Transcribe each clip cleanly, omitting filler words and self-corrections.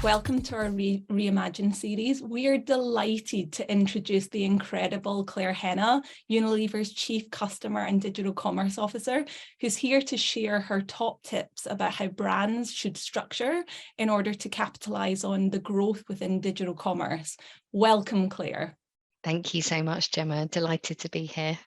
Welcome to our Reimagine series. We are delighted to introduce the incredible Hennah, Unilever's Chief Customer and Digital Commerce Officer, who's here to share her top tips about how brands should structure in order to capitalise on the growth within digital commerce. Welcome, Claire. Thank you so much, Gemma. Delighted to be here.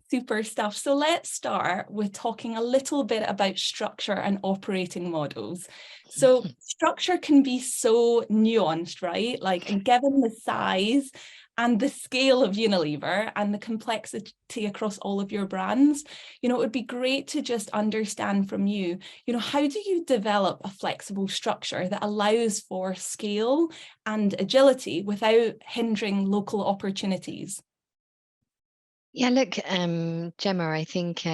Super stuff. So let's start with talking a little bit about structure and operating models. So structure can be so nuanced, right? And given the size and the scale of Unilever and the complexity across all of your brands, it would be great to just understand from you, how do you develop a flexible structure that allows for scale and agility without hindering local opportunities? Yeah, look, Gemma, I think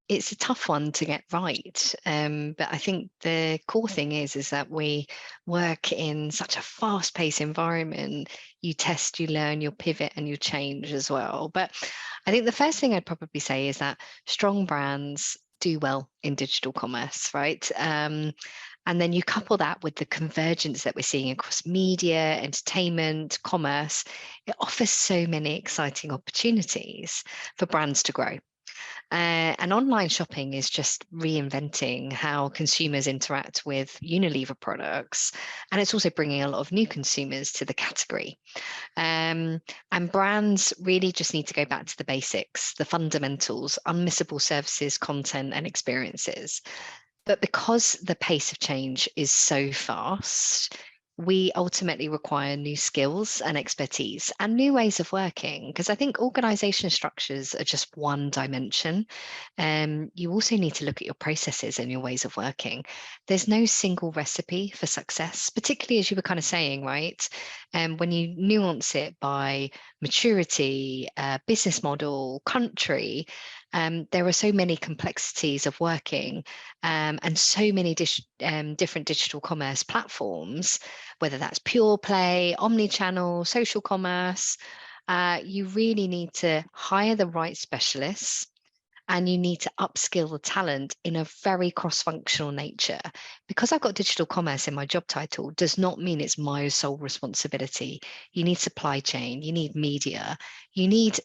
it's a tough one to get right. But I think the core thing is that we work in such a fast-paced environment. You test, you learn, you pivot, and you change as well. But I think the first thing I'd probably say is that strong brands do well in digital commerce, right? And then you couple that with the convergence that we're seeing across media, entertainment, commerce. It offers so many exciting opportunities for brands to grow. And online shopping is just reinventing how consumers interact with Unilever products. And it's also bringing a lot of new consumers to the category. And brands really just need to go back to the basics, the fundamentals, unmissable services, content, and experiences. But because the pace of change is so fast, we ultimately require new skills and expertise and new ways of working, because I think organization structures are just one dimension. You also need to look at your processes and your ways of working. There's no single recipe for success, particularly as you were kind of saying, right? When you nuance it by maturity, business model, country, there are so many complexities of working and so many different digital commerce platforms, whether that's pure play, omni-channel, social commerce. You really need to hire the right specialists, and you need to upskill the talent in a very cross-functional nature. Because I've got digital commerce in my job title does not mean it's my sole responsibility. You need supply chain, you need media, you need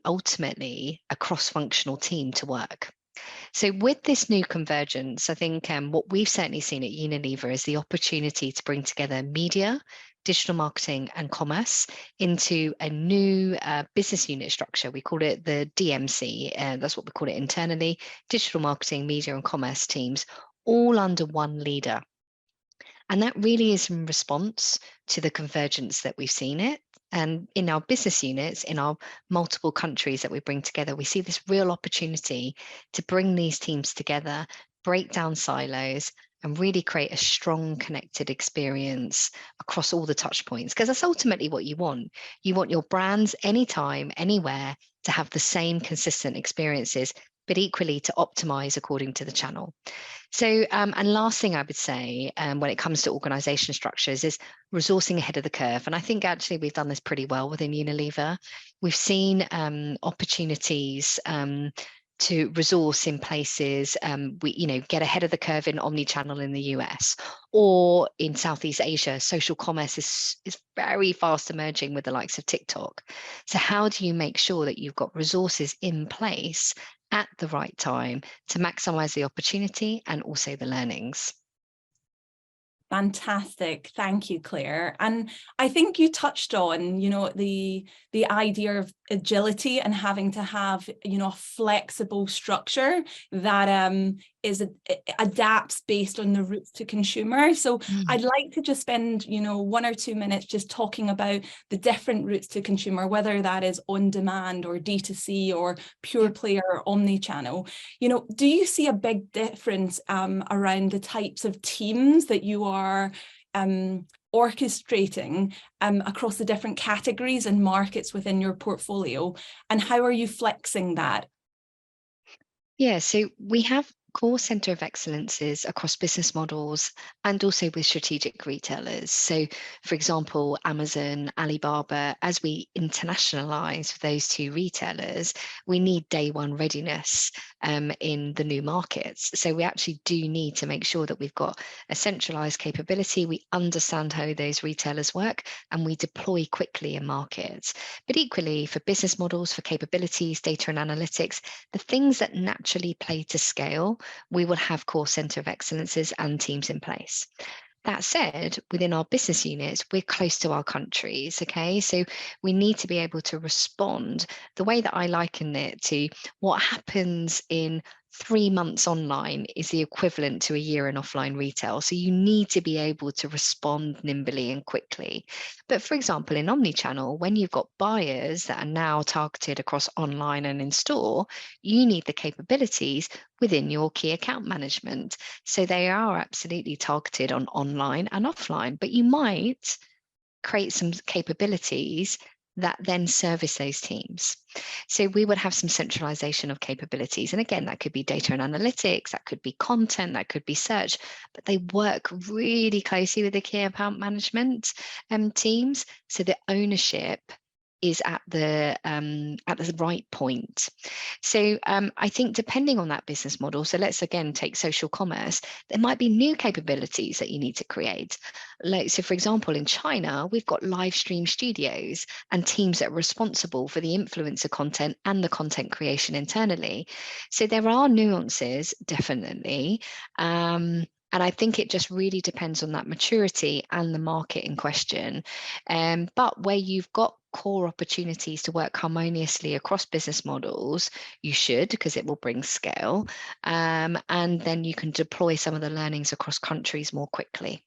ultimately a cross-functional team to work. So with this new convergence, I think what we've certainly seen at Unilever is the opportunity to bring together media, digital marketing and commerce into a new business unit structure. We call it the DMC, and that's what we call it internally, digital marketing, media and commerce teams, all under one leader. And that really is in response to the convergence that we've seen it. And in our business units, in our multiple countries that we bring together, we see this real opportunity to bring these teams together, break down silos, and really create a strong connected experience across all the touch points, because that's ultimately what you want. You want your brands anytime, anywhere to have the same consistent experiences, but equally to optimize according to the channel. So, and last thing I would say when it comes to organization structures is resourcing ahead of the curve. And I think actually we've done this pretty well within Unilever. We've seen opportunities to resource in places, we get ahead of the curve in omni-channel in the US, or in Southeast Asia. Social commerce is very fast emerging with the likes of TikTok. So how do you make sure that you've got resources in place at the right time to maximize the opportunity and also the learnings? Fantastic. Thank you, Claire. And I think you touched on, the idea of agility and having to have, a flexible structure that adapts based on the routes to consumer. So I'd like to just spend, 1 or 2 minutes just talking about the different routes to consumer, whether that is on demand or D2C or pure play or omni-channel. Do you see a big difference around the types of teams that you are orchestrating across the different categories and markets within your portfolio, and how are you flexing that? Yeah, so we have core center of excellences across business models and also with strategic retailers. So, for example, Amazon, Alibaba, as we internationalize those two retailers, we need day one readiness in the new markets. So we actually do need to make sure that we've got a centralized capability, we understand how those retailers work, and we deploy quickly in markets. But equally, for business models, for capabilities, data and analytics, the things that naturally play to scale, we will have core center of excellences and teams in place. That said, within our business units, we're close to our countries, okay? So we need to be able to respond. The way that I liken it to what happens in 3 months online is the equivalent to a year in offline retail. So you need to be able to respond nimbly and quickly. But for example, in omnichannel, when you've got buyers that are now targeted across online and in store, you need the capabilities within your key account management. So they are absolutely targeted on online and offline, but you might create some capabilities that then service those teams. So we would have some centralization of capabilities. And again, that could be data and analytics, that could be content, that could be search, but they work really closely with the key account management teams. So the ownership is at the right point. So I think depending on that business model, so let's again take social commerce, there might be new capabilities that you need to create. Like, so for example, in China, we've got live stream studios and teams that are responsible for the influencer content and the content creation internally. So there are nuances, definitely. And I think it just really depends on that maturity and the market in question. But where you've got core opportunities to work harmoniously across business models, you should, because it will bring scale. And then you can deploy some of the learnings across countries more quickly.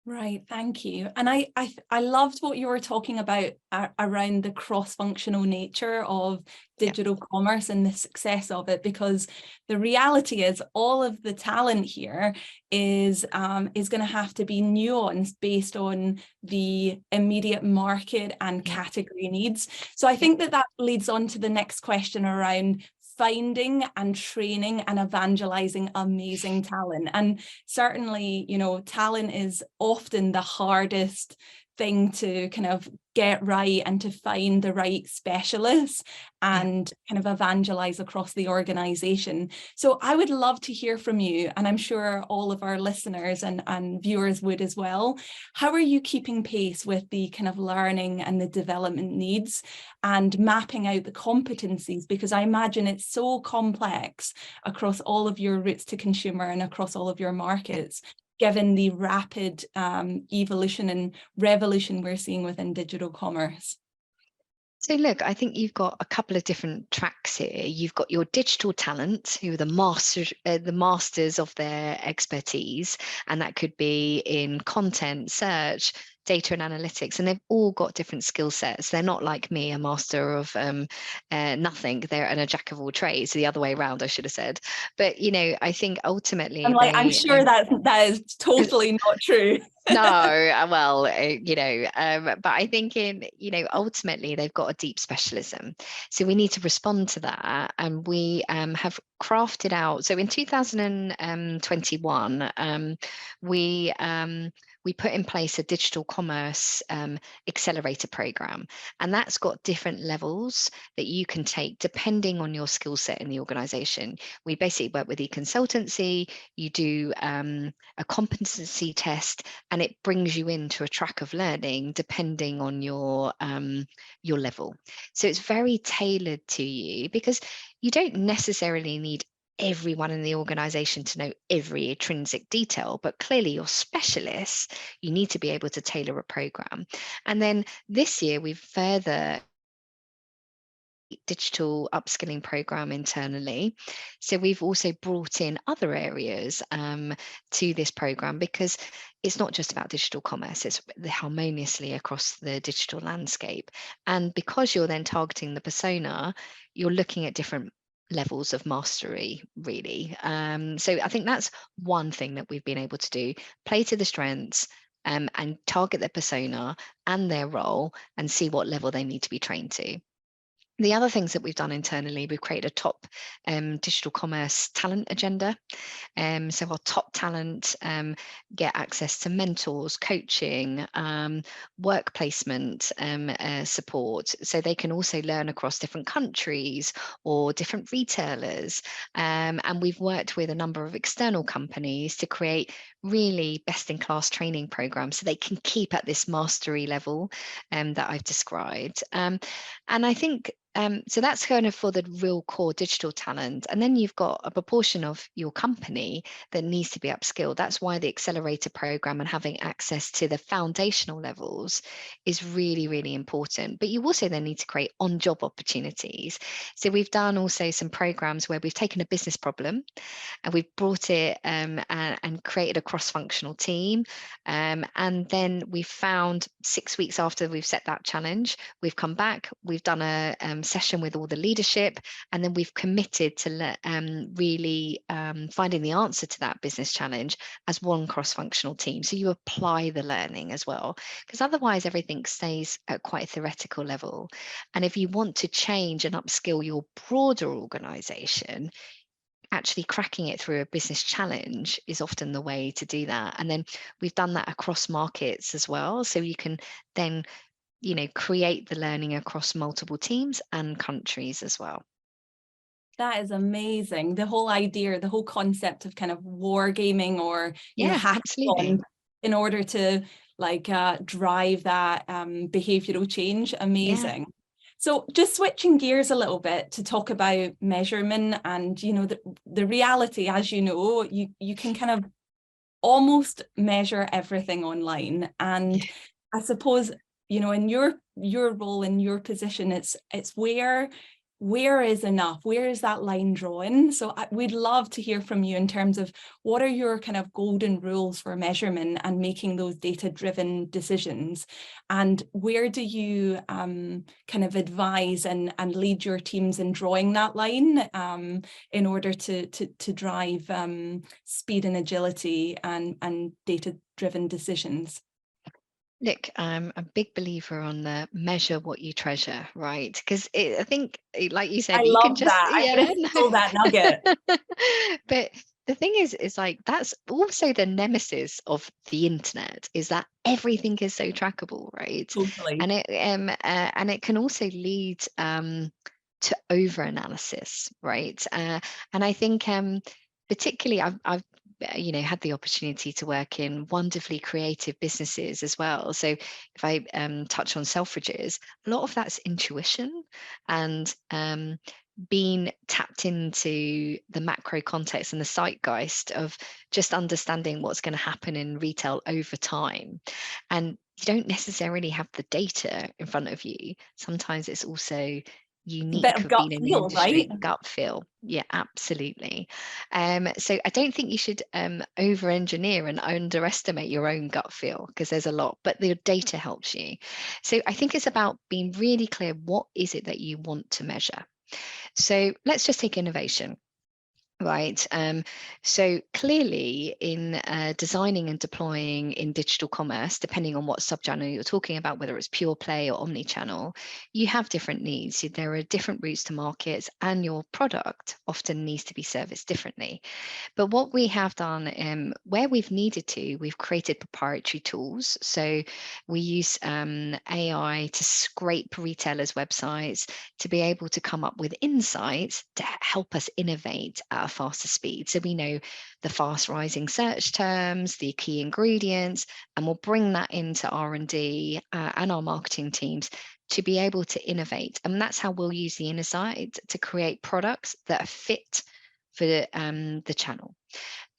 Right, thank you. And I loved what you were talking about around the cross-functional nature of digital commerce and the success of it, because the reality is all of the talent here is going to have to be nuanced based on the immediate market and category needs. So I think that leads on to the next question around finding and training and evangelizing amazing talent. And certainly, you know, talent is often the hardest thing to kind of get right and to find the right specialists and kind of evangelize across the organization. So I would love to hear from you, and I'm sure all of our listeners and viewers would as well. How are you keeping pace with the kind of learning and the development needs and mapping out the competencies? Because I imagine it's so complex across all of your routes to consumer and across all of your markets, given the rapid evolution and revolution we're seeing within digital commerce. So look, I think you've got a couple of different tracks here. You've got your digital talent, who are the masters of their expertise, and that could be in content, search, data and analytics, and they've all got different skill sets. They're not like me, a master of nothing. They're a jack of all trades. The other way around, I should have said. But you know, I think ultimately, I'm sure that is totally not true. No, well, you know, but I think ultimately they've got a deep specialism. So we need to respond to that. And we have crafted out, so in 2021, we put in place a digital commerce accelerator program. And that's got different levels that you can take depending on your skill set in the organization. We basically work with e-consultancy, you do a competency test, and it brings you into a track of learning depending on your level. So it's very tailored to you, because you don't necessarily need everyone in the organization to know every intrinsic detail, but clearly you're specialists, you need to be able to tailor a program. And then this year we've further digital upskilling program internally. So we've also brought in other areas to this program, because it's not just about digital commerce, it's harmoniously across the digital landscape. And because you're then targeting the persona, you're looking at different levels of mastery, really. So I think that's one thing that we've been able to do, play to the strengths and target their persona and their role and see what level they need to be trained to. The other things that we've done internally, we've created a top digital commerce talent agenda. So our top talent get access to mentors, coaching, work placement support. So they can also learn across different countries or different retailers. And we've worked with a number of external companies to create really best-in-class training programs so they can keep at this mastery level that I've described. And I think so that's kind of for the real core digital talent. And then you've got a proportion of your company that needs to be upskilled. That's why the accelerator program and having access to the foundational levels is really, really important. But you also then need to create on-job opportunities. So we've done also some programs where we've taken a business problem and we've brought it and created a cross-functional team. And then we found 6 weeks after we've set that challenge, we've come back, we've done a session with all the leadership, and then we've committed to really finding the answer to that business challenge as one cross-functional team. So you apply the learning as well, because otherwise everything stays at quite a theoretical level. And if you want to change and upskill your broader organization, actually cracking it through a business challenge is often the way to do that. And then we've done that across markets as well. So you can then, create the learning across multiple teams and countries as well. That is amazing. The whole idea, the whole concept of kind of wargaming or, absolutely. hackathon in order to drive that behavioral change. Amazing. Yeah. So just switching gears a little bit to talk about measurement and, the reality, as you know, you can kind of almost measure everything online. And I suppose, in your role, in your position, it's where is enough? Where is that line drawn? So we'd love to hear from you in terms of what are your kind of golden rules for measurement and making those data-driven decisions? And where do you kind of advise and lead your teams in drawing that line in order to drive speed and agility and data-driven decisions? Look, I'm a big believer on the measure what you treasure, right? Because I think, like you said, I you can love just, that. I'm going to steal that nugget. But the thing is like, that's also the nemesis of the internet, is that everything is so trackable, right? Totally. And it can also lead to over-analysis, right? And I think particularly I've had the opportunity to work in wonderfully creative businesses as well. So if I touch on Selfridges, a lot of that's intuition and being tapped into the macro context and the zeitgeist of just understanding what's going to happen in retail over time. And you don't necessarily have the data in front of you. Sometimes it's also unique of for gut being in the feel, industry. right? Gut feel. Yeah, absolutely. So I don't think you should over engineer and underestimate your own gut feel, because there's a lot, but the data helps you. So I think it's about being really clear, what is it that you want to measure? So let's just take innovation. Right. So clearly in designing and deploying in digital commerce, depending on what subchannel you're talking about, whether it's pure play or omni-channel, you have different needs. There are different routes to markets, and your product often needs to be serviced differently. But what we have done, where we've needed to, we've created proprietary tools. So we use AI to scrape retailers' websites to be able to come up with insights to help us innovate at a faster speed. So we know the fast rising search terms, the key ingredients, and we'll bring that into R&D and our marketing teams to be able to innovate. And that's how we'll use the insight to create products that are fit for the channel.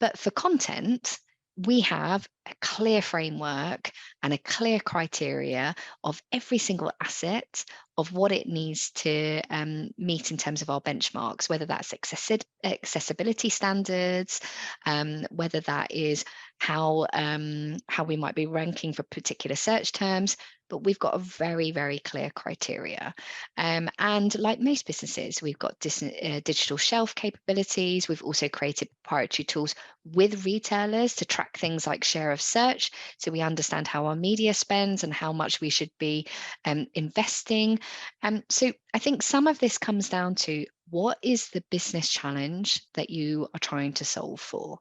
But for content, we have a clear framework and a clear criteria of every single asset of what it needs to meet in terms of our benchmarks, whether that's accessibility standards, whether that is how we might be ranking for particular search terms. But we've got a very, very clear criteria. And like most businesses, we've got digital shelf capabilities. We've also created proprietary tools with retailers to track things like share of search, so we understand how our media spends and how much we should be investing. So I think some of this comes down to, what is the business challenge that you are trying to solve for?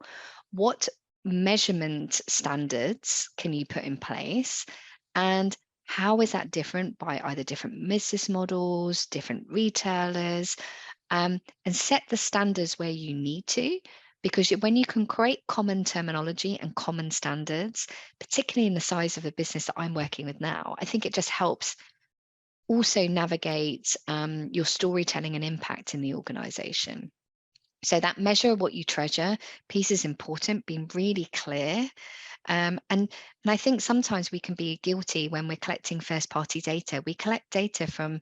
What measurement standards can you put in place? And how is that different by either different business models, different retailers? And set the standards where you need to, because when you can create common terminology and common standards, particularly in the size of the business that I'm working with now, I think it just helps also navigate your storytelling and impact in the organization. So that measure what you treasure piece is important, being really clear. And I think sometimes we can be guilty when we're collecting first party data. We collect data from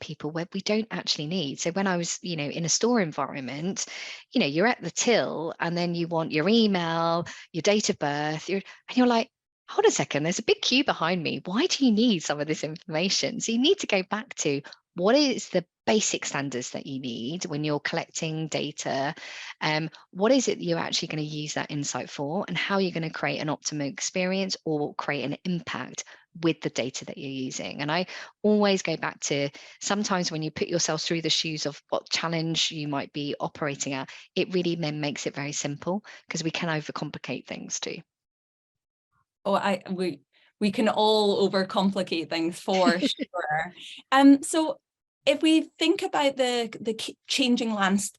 people where we don't actually need. So when I was, in a store environment, you're at the till and then you want your email, your date of birth, and you're like, hold a second, there's a big queue behind me. Why do you need some of this information? So you need to go back to, what is the basic standards that you need when you're collecting data? What is it that you're actually going to use that insight for, and how you're going to create an optimal experience or create an impact with the data that you're using? And I always go back to, sometimes when you put yourself through the shoes of what challenge you might be operating at, it really then makes it very simple, because we can overcomplicate things too. Oh, we can all overcomplicate things for sure. So if we think about the changing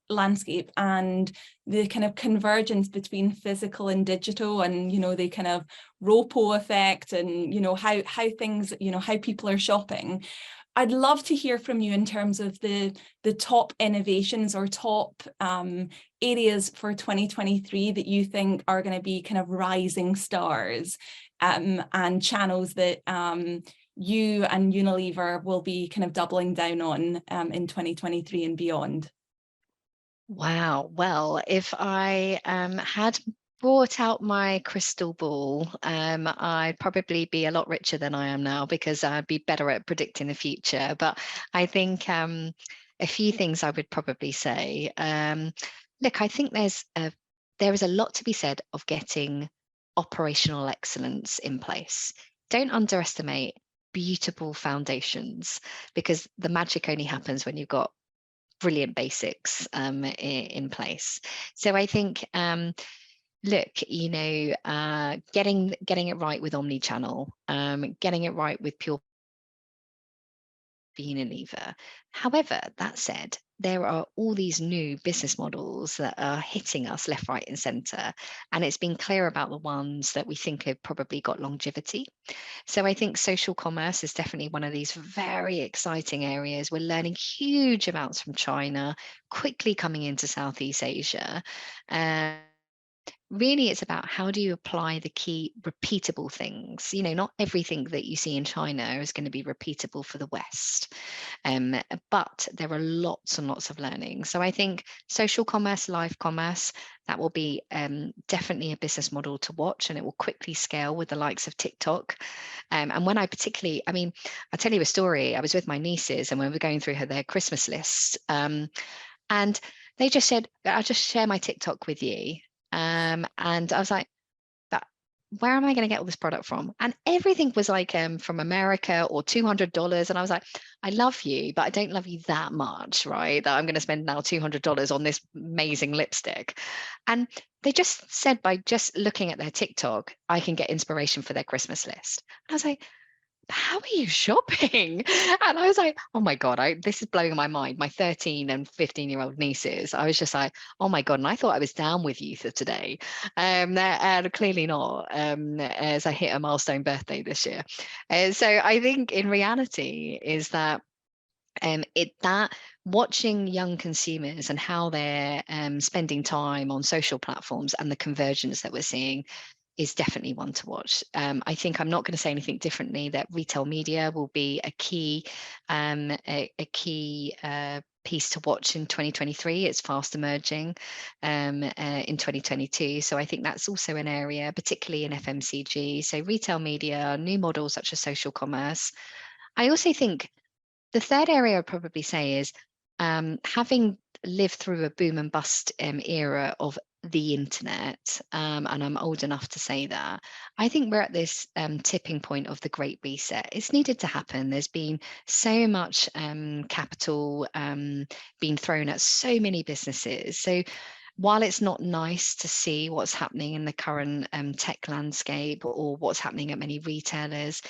landscape and the kind of convergence between physical and digital, and the kind of ROPO effect, and how things, how people are shopping, I'd love to hear from you in terms of the top innovations or top areas for 2023 that you think are going to be kind of rising stars, and channels that you and Unilever will be kind of doubling down on in 2023 and beyond. Wow. Well, if I had brought out my crystal ball, I'd probably be a lot richer than I am now, because I'd be better at predicting the future. But I think a few things I would probably say. Look, I think there is a lot to be said of getting operational excellence in place. Don't underestimate beautiful foundations, because the magic only happens when you've got brilliant basics in place. So I think, look, getting it right with omnichannel, getting it right with pure Unilever. However, that said, there are all these new business models that are hitting us left, right, and centre, and it's been clear about the ones that we think have probably got longevity. So I think social commerce is definitely one of these very exciting areas. We're learning huge amounts from China, quickly coming into Southeast Asia. Really, it's about, how do you apply the key repeatable things? Not everything that you see in China is going to be repeatable for the West, but there are lots and lots of learning. So I think social commerce, live commerce, that will be definitely a business model to watch, and it will quickly scale with the likes of TikTok. And when I'll tell you a story. I was with my nieces, and we were going through their Christmas list, and they just said, I'll just share my TikTok with you. And I was like, where am I going to get all this product from? And everything was like from America or $200. And I was like, I love you, but I don't love you that much, right? That I'm going to spend now $200 on this amazing lipstick. And they just said, by just looking at their TikTok, I can get inspiration for their Christmas list. And I was like, how are you shopping? And I was like, oh my God, this is blowing my mind. My 13 and 15-year-old nieces, I was just like, oh my God. And I thought I was down with you for today. And clearly not, as I hit a milestone birthday this year. So I think in reality is that watching young consumers and how they're spending time on social platforms, and the convergence that we're seeing, is definitely one to watch. I think I'm not going to say anything differently, that retail media will be a key piece to watch in 2023. It's fast emerging in 2022. So I think that's also an area, particularly in FMCG. So retail media, new models such as social commerce. I also think the third area I'd probably say is, having lived through a boom and bust era of the internet, and I'm old enough to say that, I think we're at this tipping point of the Great Reset. It's needed to happen. There's been so much capital being thrown at so many businesses. So while it's not nice to see what's happening in the current tech landscape or what's happening at many retailers,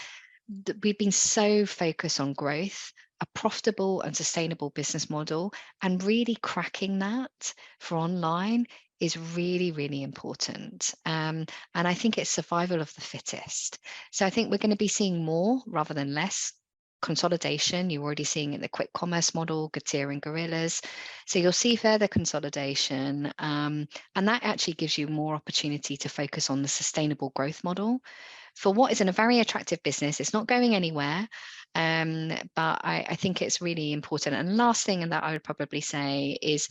we've been so focused on growth, a profitable and sustainable business model, and really cracking that for online is really, really important. And I think it's survival of the fittest. So I think we're going to be seeing more rather than less consolidation. You're already seeing it in the quick commerce model, Getir and Gorillas. So you'll see further consolidation. And that actually gives you more opportunity to focus on the sustainable growth model for what is in a very attractive business. It's not going anywhere, but I think it's really important. And last thing that I would probably say is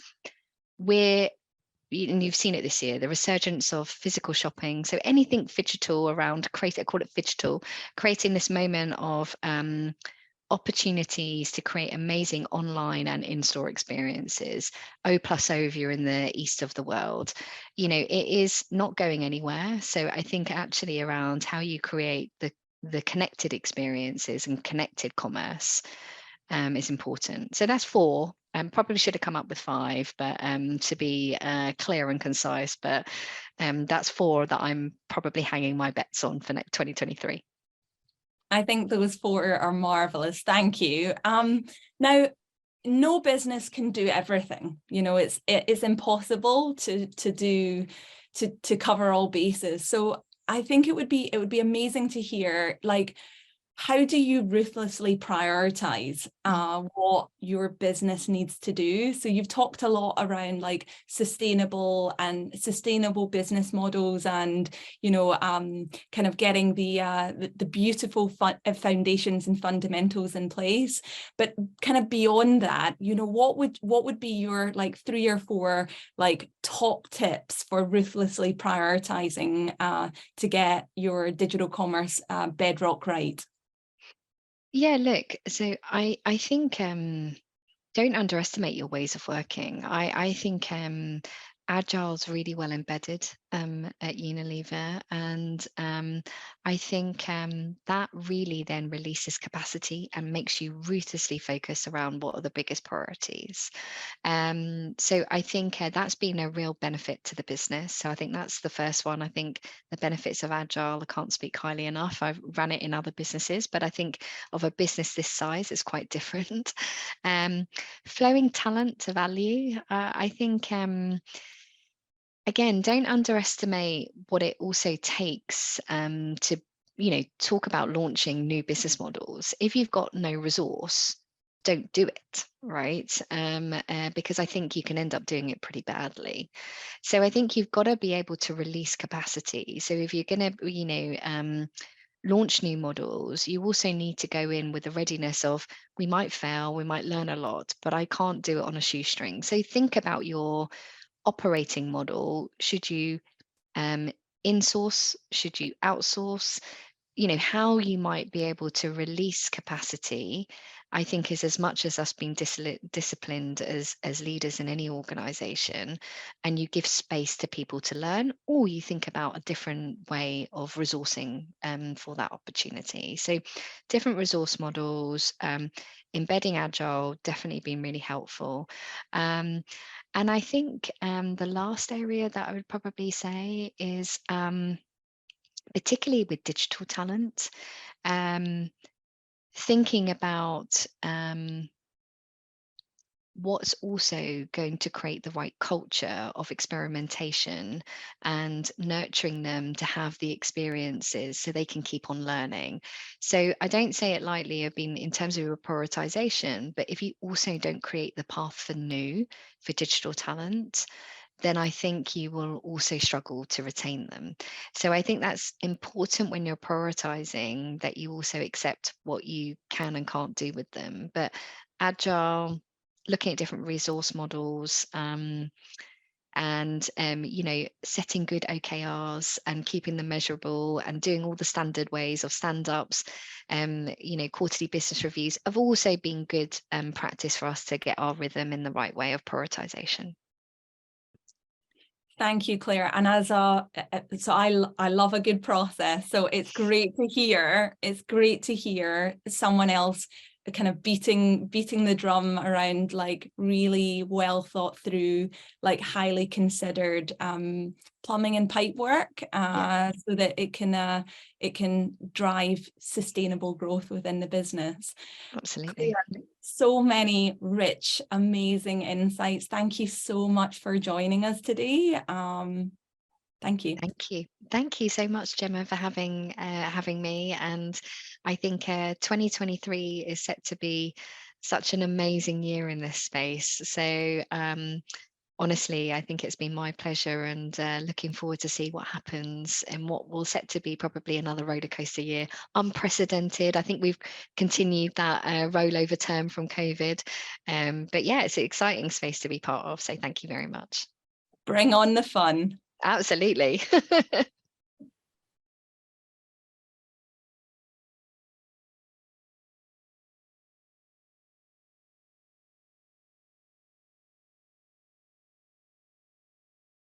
and you've seen it this year, the resurgence of physical shopping. So anything digital around, I call it digital, creating this moment of opportunities to create amazing online and in-store experiences. O+O if you're in the east of the world, it is not going anywhere. So I think actually around how you create the connected experiences and connected commerce is important. So that's 4. Probably should have come up with 5, but to be clear and concise, but that's 4 that I'm probably hanging my bets on for next 2023. I think those 4 are marvelous. Thank you. Now, no business can do everything. It's impossible to cover all bases. So I think it would be amazing to hear, like, how do you ruthlessly prioritize what your business needs to do? So you've talked a lot around like sustainable business models and, kind of getting the beautiful foundations and fundamentals in place. But kind of beyond that, what would be your like 3 or 4 like top tips for ruthlessly prioritizing to get your digital commerce bedrock right? Yeah, look, so I think don't underestimate your ways of working. I think Agile's really well embedded at Unilever, and I think that really then releases capacity and makes you ruthlessly focus around what are the biggest priorities. So I think that's been a real benefit to the business. So I think that's the first one. I think the benefits of Agile, I can't speak highly enough. I've run it in other businesses, but I think of a business this size, it's quite different. Flowing talent to value, I think, again, don't underestimate what it also takes to, talk about launching new business models. If you've got no resource, don't do it, right? Because I think you can end up doing it pretty badly. So I think you've got to be able to release capacity. So if you're going to, launch new models, you also need to go in with the readiness of, we might fail, we might learn a lot, but I can't do it on a shoestring. So think about your operating model. Should you insource? Should you outsource? How you might be able to release capacity, I think, is as much as us being disciplined as leaders in any organization, and you give space to people to learn, or you think about a different way of resourcing for that opportunity. So different resource models, embedding Agile, definitely been really helpful. And I think the last area that I would probably say is, particularly with digital talent, thinking about what's also going to create the right culture of experimentation and nurturing them to have the experiences so they can keep on learning. So I don't say it lightly, in terms of your prioritization, but if you also don't create the path for new for digital talent, then I think you will also struggle to retain them. So I think that's important when you're prioritizing, that you also accept what you can and can't do with them. But Agile, looking at different resource models, and setting good OKRs and keeping them measurable and doing all the standard ways of stand-ups, quarterly business reviews have also been good practice for us to get our rhythm in the right way of prioritization. Thank you, Claire. And as I love a good process. So it's great to hear. It's great to hear someone else kind of beating the drum around like really well thought through, like highly considered plumbing and pipe work, so that it can drive sustainable growth within the business. Absolutely. Claire, so many rich, amazing insights. Thank you so much for joining us today. Thank you. Thank you. Thank you so much, Gemma, for having me. And I think 2023 is set to be such an amazing year in this space. So honestly, I think it's been my pleasure, and looking forward to see what happens and what will set to be probably another rollercoaster year. Unprecedented. I think we've continued that rollover term from COVID. But yeah, it's an exciting space to be part of. So thank you very much. Bring on the fun. Absolutely.